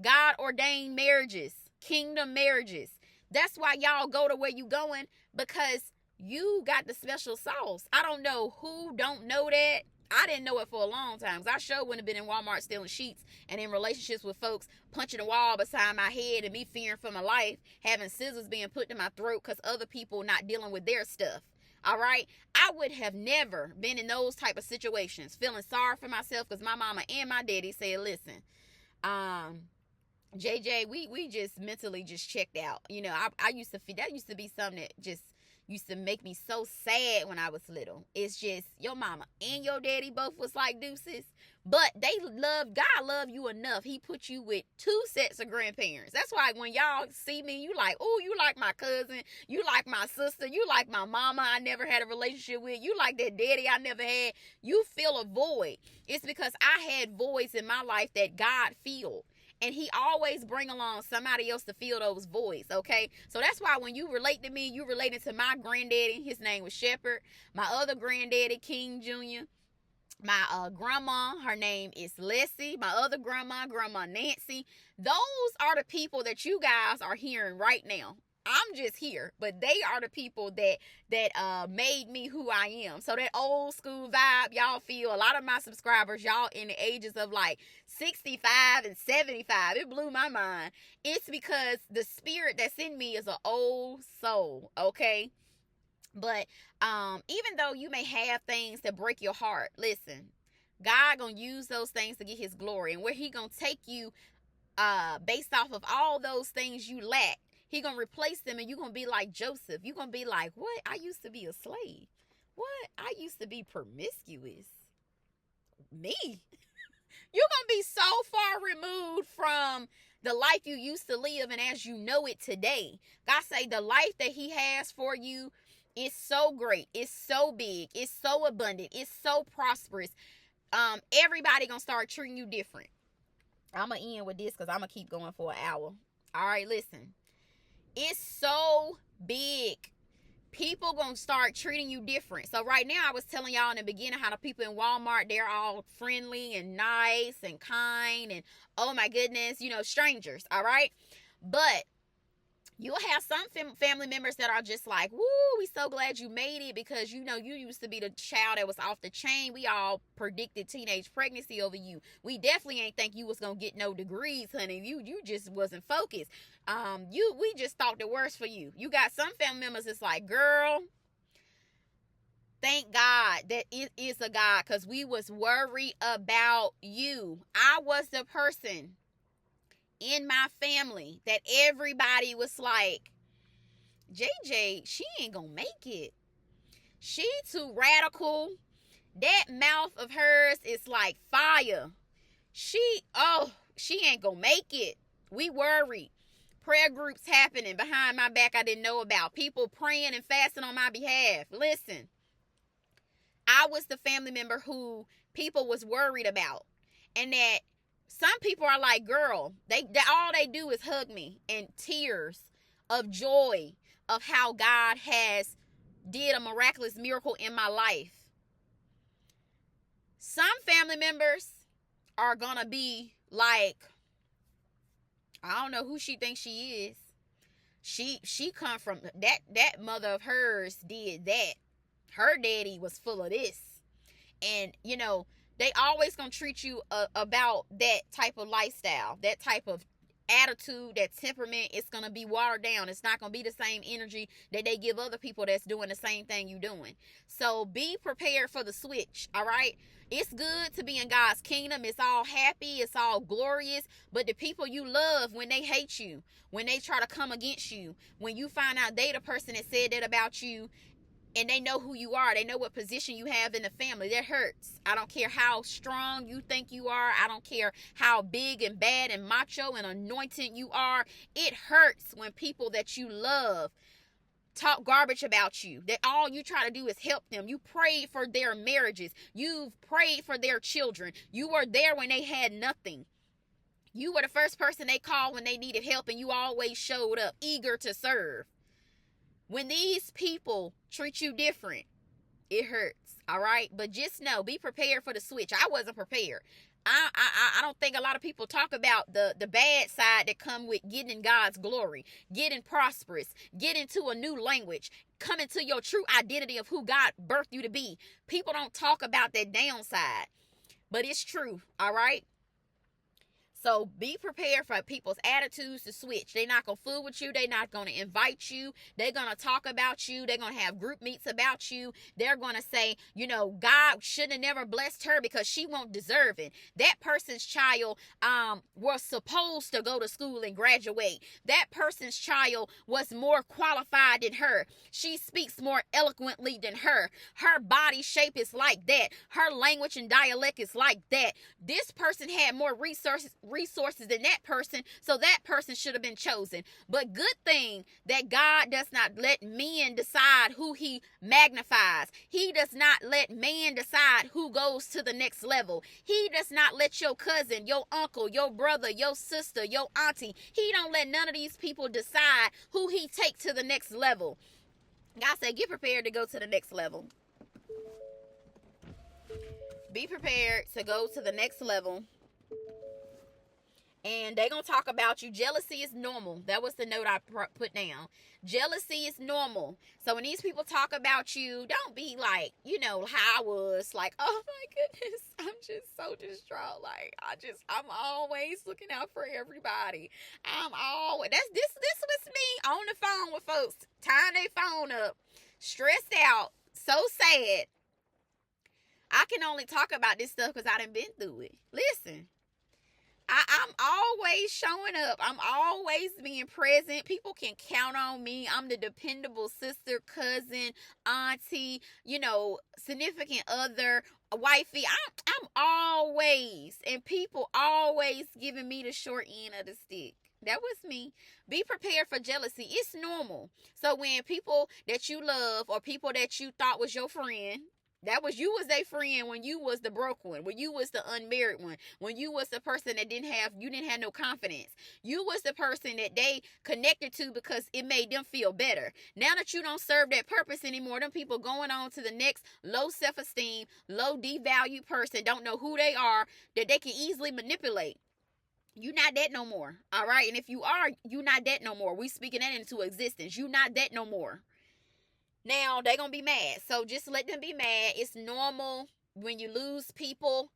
God ordained marriages, kingdom marriages. That's why y'all go to where you going, because you got the special sauce. I don't know who don't know that. I didn't know it for a long time. I sure wouldn't have been in Walmart stealing sheets and in relationships with folks punching a wall beside my head and me fearing for my life, having scissors being put in my throat because other people not dealing with their stuff. All right? I would have never been in those type of situations, feeling sorry for myself because my mama and my daddy said, listen, JJ, we just mentally just checked out. You know, I used to feel that used to be something that just used to make me so sad when I was little. It's just your mama and your daddy both was like deuces, but God loved you enough. He put you with 2 sets of grandparents. That's why when y'all see me, you like, oh, you like my cousin, you like my sister, you like my mama I never had a relationship with, you like that daddy I never had. You feel a void. It's because I had voids in my life that God filled. And he always bring along somebody else to fill those voids, okay? So that's why when you relate to me, you related to my granddaddy. His name was Shepherd. My other granddaddy, King Jr. My grandma, her name is Leslie. My other grandma, Grandma Nancy. Those are the people that you guys are hearing right now. I'm just here, but they are the people that made me who I am. So that old school vibe y'all feel, a lot of my subscribers, y'all in the ages of like 65 and 75, it blew my mind. It's because the spirit that's in me is an old soul, okay? But even though you may have things that break your heart, listen, God gonna use those things to get his glory. And where he gonna take you based off of all those things you lack, he gonna replace them, and you gonna be like Joseph. You gonna be like, what? I used to be a slave. What? I used to be promiscuous. Me? You're gonna be so far removed from the life you used to live and as you know it today. God say the life that he has for you is so great. It's so big. It's so abundant. It's so prosperous. Everybody gonna start treating you different. I'm gonna end with this because I'm gonna keep going for an hour. All right, listen. It's so big. People gonna start treating you different. So right now, I was telling y'all in the beginning how the people in Walmart, they're all friendly and nice and kind and, oh my goodness, you know, strangers. All right, but you'll have some family members that are just like, woo, we so glad you made it, because you know you used to be the child that was off the chain. We all predicted teenage pregnancy over you. We definitely ain't think you was gonna get no degrees, honey. You just wasn't focused. We just thought the worst for you. You got some family members that's like, girl, thank God that it is a God, because we was worried about you. I was the person in my family that everybody was like, JJ, she ain't gonna make it. She too radical. That mouth of hers is like fire. She ain't gonna make it. We worried. Prayer groups happening behind my back I didn't know about. People praying and fasting on my behalf. Listen, I was the family member who people was worried about. And that some people are like, girl, they all they do is hug me, and tears of joy of how God has did a miraculous miracle in my life. Some family members are gonna be like, I don't know who she thinks she is. She come from that mother of hers did that. Her daddy was full of this. And you know, they always gonna treat you about that type of lifestyle, that type of attitude, that temperament. It's gonna be watered down. It's not gonna be the same energy that they give other people that's doing the same thing you doing. So be prepared for the switch. All right, it's good to be in God's kingdom. It's all happy, it's all glorious. But the people you love, when they hate you, when they try to come against you, when you find out they the person that said that about you, and they know who you are, they know what position you have in the family, that hurts. I don't care how strong you think you are. I don't care how big and bad and macho and anointed you are. It hurts when people that you love talk garbage about you. That all you try to do is help them. You prayed for their marriages. You've prayed for their children. You were there when they had nothing. You were the first person they called when they needed help, and you always showed up, eager to serve. When these people treat you different, it hurts, all right? But just know, be prepared for the switch. I wasn't prepared. I don't think a lot of people talk about the bad side that come with getting in God's glory, getting prosperous, getting to a new language, coming to your true identity of who God birthed you to be. People don't talk about that downside, but it's true, all right? So be prepared for people's attitudes to switch. They're not going to fool with you. They're not going to invite you. They're going to talk about you. They're going to have group meets about you. They're going to say, you know, God shouldn't have never blessed her because she won't deserve it. That person's child was supposed to go to school and graduate. That person's child was more qualified than her. She speaks more eloquently than her. Her body shape is like that. Her language and dialect is like that. This person had more resources than that person, so that person should have been chosen. But good thing that God does not let men decide who he magnifies. He does not let man decide who goes to the next level. He does not let your cousin, your uncle, your brother, your sister, your auntie, he don't let none of these people decide who he take to the next level. God said, get prepared to go to the next level. Be prepared to go to the next level. And they gonna talk about you. Jealousy is normal. That was the note I put down. Jealousy is normal. So when these people talk about you, don't be like, how I was like, oh my goodness, I'm just so distraught. Like, I'm always looking out for everybody. This was me on the phone with folks, tying their phone up, stressed out, so sad. I can only talk about this stuff because I done been through it. Listen. I'm always showing up. I'm always being present. People can count on me. I'm the dependable sister, cousin, auntie, significant other, wifey. I'm always, and people always giving me the short end of the stick. That was me. Be prepared for jealousy. It's normal. So when people that you love or people that you thought was your friend, you was their friend when you was the broke one, when you was the unmarried one, when you was the person that didn't have no confidence. You was the person that they connected to because it made them feel better. Now that you don't serve that purpose anymore, them people going on to the next low self-esteem, low devalued person, don't know who they are, that they can easily manipulate. You not that no more. All right. And if you are, you not that no more. We speaking that into existence. You not that no more. Now, they're going to be mad. So just let them be mad. It's normal when you lose people.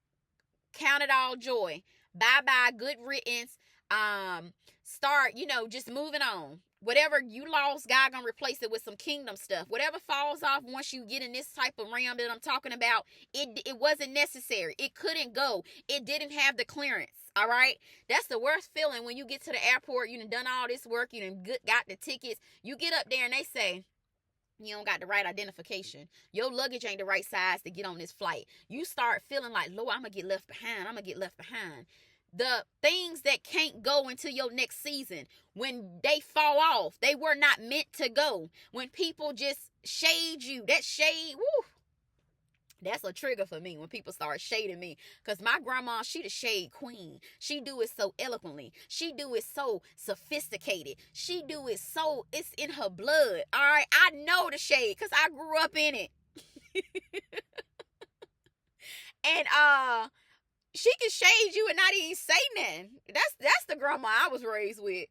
Count it all joy. Bye-bye. Good riddance. Start, just moving on. Whatever you lost, God going to replace it with some kingdom stuff. Whatever falls off once you get in this type of realm that I'm talking about, it wasn't necessary. It couldn't go. It didn't have the clearance. All right? That's the worst feeling when you get to the airport. You done all this work. You done got the tickets. You get up there and they say, you don't got the right identification. Your luggage ain't the right size to get on this flight. You start feeling like, Lord, I'm going to get left behind. The things that can't go into your next season, when they fall off, they were not meant to go. When people just shade you, that shade, woo, that's a trigger for me when people start shading me. Because my grandma, she the shade queen. She do it so eloquently. She do it so sophisticated. She do it so, it's in her blood. All right, I know the shade because I grew up in it. And she can shade you and not even say nothing. That's the grandma I was raised with.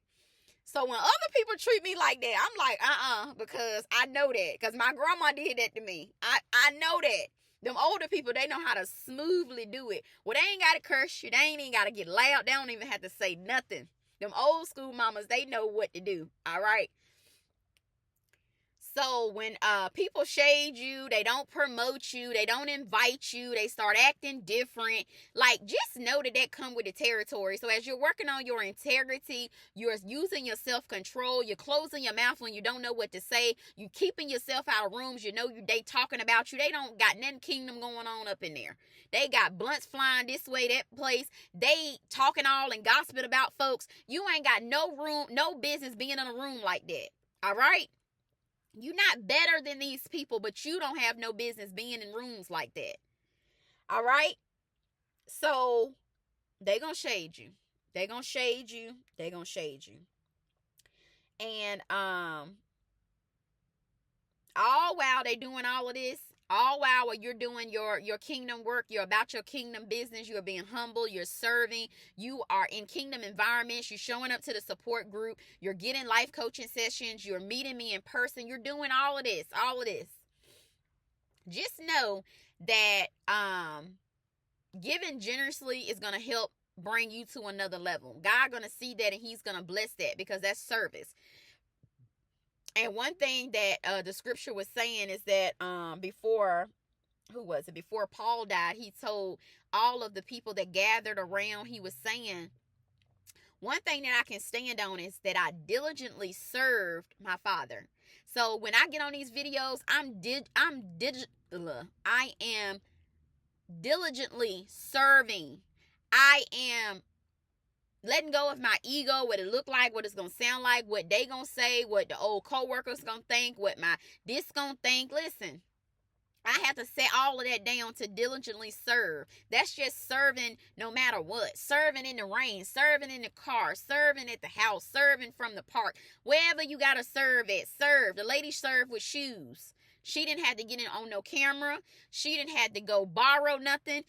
So when other people treat me like that, I'm like, because I know that. Because my grandma did that to me. I know that. Them older people, they know how to smoothly do it. Well, they ain't got to curse you. They ain't even got to get loud. They don't even have to say nothing. Them old school mamas, they know what to do. All right? So when people shade you, they don't promote you, they don't invite you, they start acting different, like, just know that come with the territory. So as you're working on your integrity, you're using your self-control, you're closing your mouth when you don't know what to say, you keeping yourself out of rooms, they talking about you, they don't got nothing kingdom going on up in there. They got blunts flying this way, that place, they talking all and gossiping about folks. You ain't got no business being in a room like that. All right? You're not better than these people, but you don't have no business being in rooms like that. All right? So, they gonna shade you. They gonna shade you. They gonna shade you. And, all while they doing all of this, all while you're doing your kingdom work, you're about your kingdom business, you're being humble, you're serving, you are in kingdom environments, you're showing up to the support group, you're getting life coaching sessions, you're meeting me in person, you're doing all of this. Just know that giving generously is going to help bring you to another level. God going to see that and he's going to bless that because that's service. And one thing that the scripture was saying is that before Paul died, he told all of the people that gathered around, he was saying, one thing that I can stand on is that I diligently served my Father. So when I get on these videos, I am diligently serving. I am letting go of my ego, what it look like, what it's going to sound like, what they going to say, what the old co-workers going to think, what my this going to think. Listen, I have to set all of that down to diligently serve. That's just serving no matter what. Serving in the rain, serving in the car, serving at the house, serving from the park. Wherever you got to serve at, serve. The lady served with shoes. She didn't have to get in on no camera. She didn't have to go borrow nothing.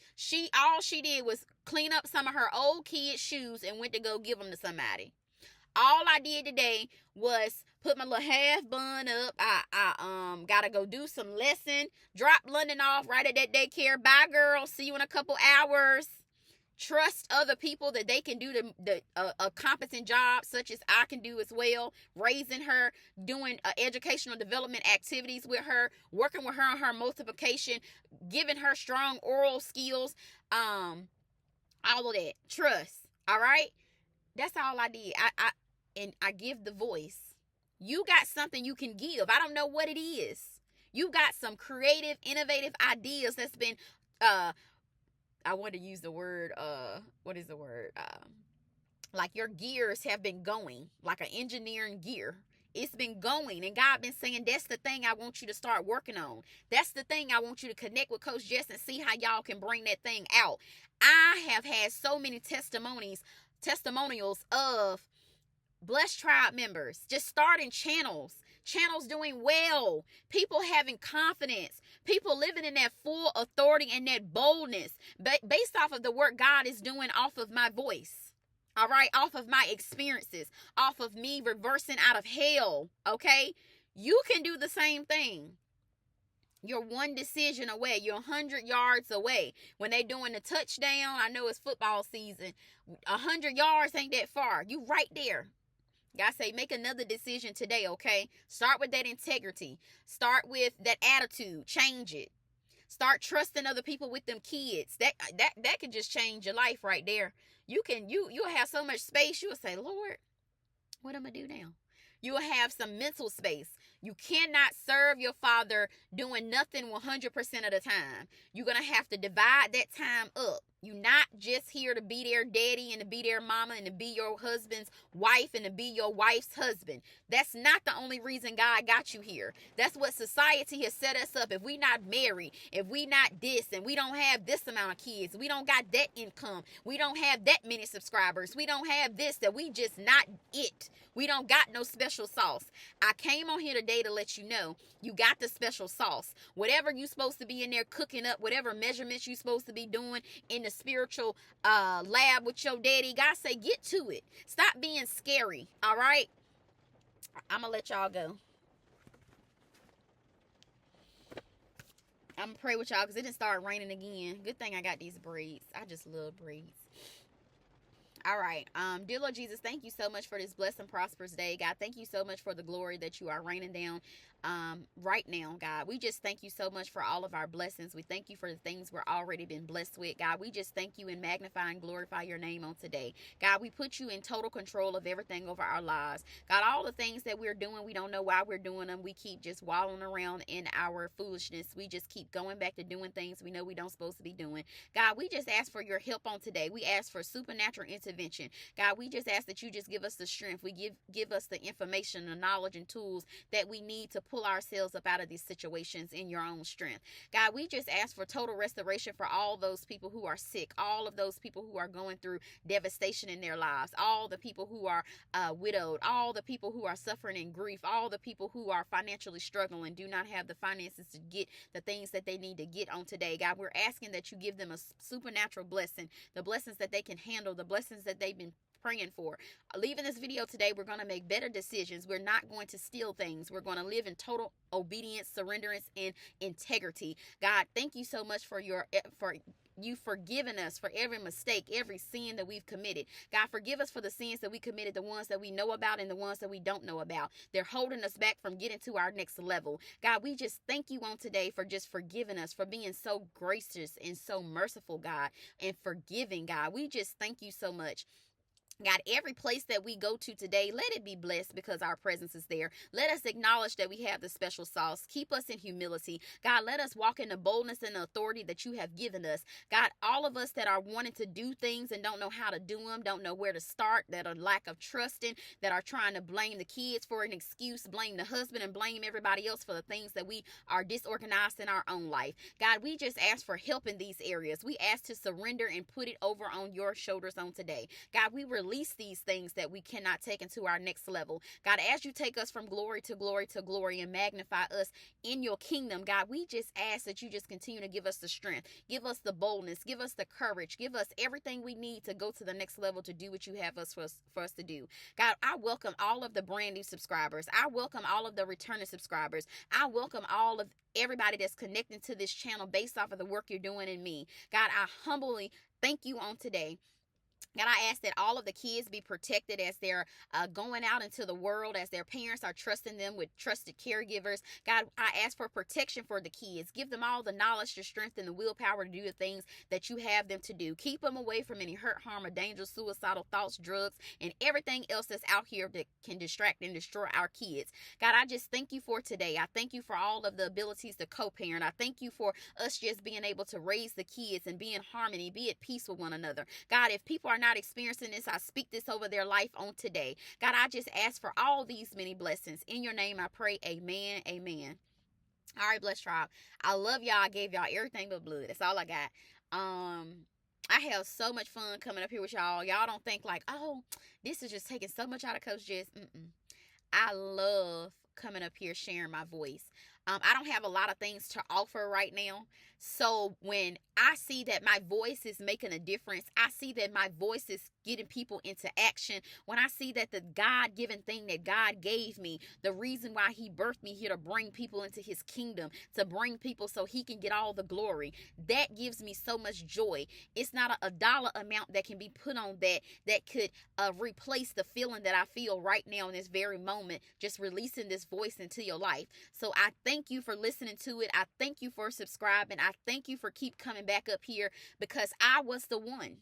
All she did was clean up some of her old kids' shoes and went to go give them to somebody. All I did today was put my little half bun up. I gotta go do some lesson. Drop London off right at that daycare. Bye, girl. See you in a couple hours. Trust other people that they can do a competent job such as I can do as well. Raising her, doing educational development activities with her, working with her on her multiplication, giving her strong oral skills, all of that. Trust. All right? That's all I did. I give the voice. You got something you can give. I don't know what it is. You got some creative, innovative ideas that's been I want to use the word, what is the word? Like your gears have been going, like an engineering gear. It's been going, and God been saying, that's the thing I want you to start working on. That's the thing I want you to connect with Coach Jess and see how y'all can bring that thing out. I have had so many testimonials of Blessed Tribe members just starting channels doing well, people having confidence, people living in that full authority and that boldness based off of the work God is doing off of my voice. All right, off of my experiences, off of me reversing out of hell. Okay, you can do the same thing. You're one decision away. You're 100 yards away. When they doing the touchdown, I know it's football season. 100 yards ain't that far. You right there. God say, make another decision today, okay? Start with that integrity. Start with that attitude. Change it. Start trusting other people with them kids. That can just change your life right there. You'll have so much space. You'll say, Lord, what am I do now? You will have some mental space. You cannot serve your Father doing nothing 100% of the time. You're going to have to divide that time up. You're not just here to be their daddy and to be their mama and to be your husband's wife and to be your wife's husband. That's not the only reason God got you here. That's what society has set us up. If we not married, if we not this, and we don't have this amount of kids, we don't got that income, we don't have that many subscribers, we don't have this, that we just not it. We don't got no special sauce. I came on here today to let you know you got the special sauce. Whatever you supposed to be in there cooking up, whatever measurements you supposed to be doing in the spiritual lab with your daddy, God say, get to it. Stop being scary, all right? I'm going to let y'all go. I'm going to pray with y'all because it didn't start raining again. Good thing I got these braids. I just love braids. All right. Dear Lord Jesus, thank you so much for this blessed and prosperous day. God, thank you so much for the glory that you are raining down right now, God. We just thank you so much for all of our blessings. We thank you for the things we're already been blessed with. God, we just thank you and magnify and glorify your name on today. God, we put you in total control of everything over our lives. God, all the things that we're doing, we don't know why we're doing them. We keep just wallowing around in our foolishness. We just keep going back to doing things we know we don't supposed to be doing. God, we just ask for your help on today. We ask for supernatural intervention. God, we just ask that you just give us the strength. We give us the information, the knowledge and tools that we need to pull ourselves up out of these situations in your own strength. God, we just ask for total restoration for all those people who are sick, all of those people who are going through devastation in their lives, all the people who are widowed, all the people who are suffering in grief, all the people who are financially struggling, do not have the finances to get the things that they need to get on today. God, we're asking that you give them a supernatural blessing, the blessings that they can handle, the blessings that they've been praying for. Leaving this video today, we're going to make better decisions. We're not going to steal things. We're going to live in total obedience, surrenderance, and integrity. God, thank you so much for you forgiving us for every mistake, every sin that we've committed. God, forgive us for the sins that we committed, the ones that we know about and the ones that we don't know about. They're holding us back from getting to our next level. God, we just thank you on today for just forgiving us, for being so gracious and so merciful, God, and forgiving, God. We just thank you so much. God, every place that we go to today, let it be blessed because our presence is there. Let us acknowledge that we have the special sauce. Keep us in humility. God, let us walk in the boldness and the authority that you have given us. God, all of us that are wanting to do things and don't know how to do them, don't know where to start, that are lack of trusting, that are trying to blame the kids for an excuse, blame the husband and blame everybody else for the things that we are disorganized in our own life. God, we just ask for help in these areas. We ask to surrender and put it over on your shoulders on today. God, we release release these things that we cannot take into our next level. God, as you take us from glory to glory to glory and magnify us in your kingdom, God, we just ask that you just continue to give us the strength, give us the boldness, give us the courage, give us everything we need to go to the next level to do what you have for us to do. God, I welcome all of the brand new subscribers. I welcome all of the returning subscribers. I welcome all of everybody that's connecting to this channel based off of the work you're doing in me. God, I humbly thank you on today. God, I ask that all of the kids be protected as they're going out into the world, as their parents are trusting them with trusted caregivers. God, I ask for protection for the kids. Give them all the knowledge, the strength, and the willpower to do the things that you have them to do. Keep them away from any hurt, harm, or danger, suicidal thoughts, drugs, and everything else that's out here that can distract and destroy our kids. God, I just thank you for today. I thank you for all of the abilities to co-parent. I thank you for us just being able to raise the kids and be in harmony, be at peace with one another. God, if people are not experiencing this, I speak this over their life on today. God, I just ask for all these many blessings. In your name I pray, amen, amen. All right, blessed tribe. I love y'all. I gave y'all everything but blood. That's all I got. I have so much fun coming up here with y'all. Y'all don't think like, oh, this is just taking so much out of Coach Jess. I love coming up here sharing my voice. I don't have a lot of things to offer right now. So when I see that my voice is making a difference, I see that my voice is getting people into action, when I see that the God-given thing that God gave me, the reason why he birthed me here to bring people into his kingdom, to bring people so he can get all the glory, that gives me so much joy. It's not a dollar amount that can be put on that could replace the feeling that I feel right now in this very moment, just releasing this voice into your life. So I thank you for listening to it. I thank you for subscribing. I thank you for keep coming back up here, because I was the one.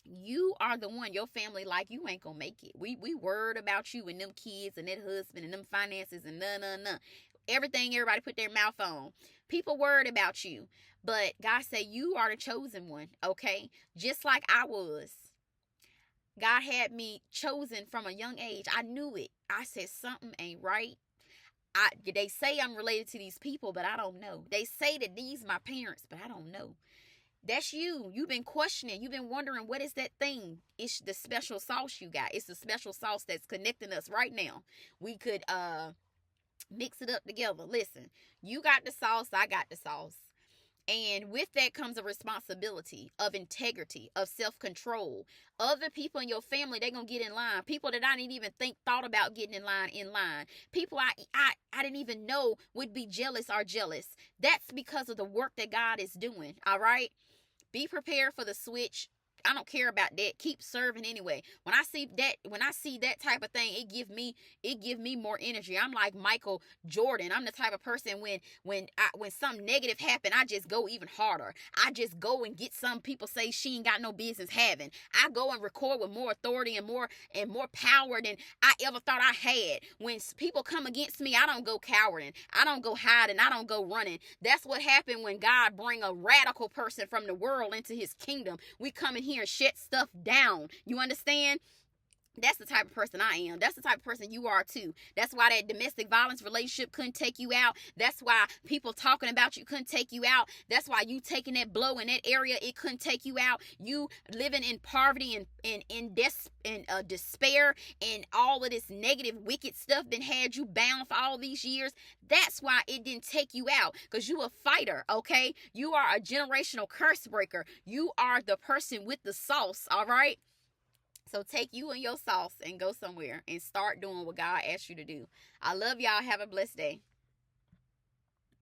You are the one. Your family like you ain't gonna make it. We worried about you and them kids and that husband and them finances and none. Everything everybody put their mouth on. People worried about you. But God said you are the chosen one, okay? Just like I was. God had me chosen from a young age. I knew it. I said something ain't right. They say I'm related to these people, but I don't know. They say that these my parents, but I don't know. That's you. You've been questioning. You've been wondering, what is that thing? It's the special sauce you got. It's the special sauce that's connecting us right now. We could mix it up together. Listen, you got the sauce. I got the sauce. And with that comes a responsibility of integrity, of self-control. Other people in your family, they're going to get in line. People that I didn't even thought about getting in line. People I didn't even know would be jealous are jealous. That's because of the work that God is doing. All right? Be prepared for the switch. I don't care about that. Keep serving anyway. When I see that type of thing, it give me more energy. I'm like Michael Jordan. I'm the type of person when something negative happen, I just go even harder. I just go and get some people say she ain't got no business having. I go and record with more authority and more power than I ever thought I had. When people come against me, I don't go cowering. I don't go hiding. I don't go running. That's what happened when God bring a radical person from the world into his kingdom. We come in here and shut stuff down. You understand? That's the type of person I am. That's the type of person you are too. That's why that domestic violence relationship couldn't take you out. That's why people talking about you couldn't take you out. That's why you taking that blow in that area, it couldn't take you out. You living in poverty and despair and all of this negative, wicked stuff that had you bound for all these years. That's why it didn't take you out, because you a fighter, okay? You are a generational curse breaker. You are the person with the sauce, all right? So take you and your sauce and go somewhere and start doing what God asked you to do. I love y'all. Have a blessed day.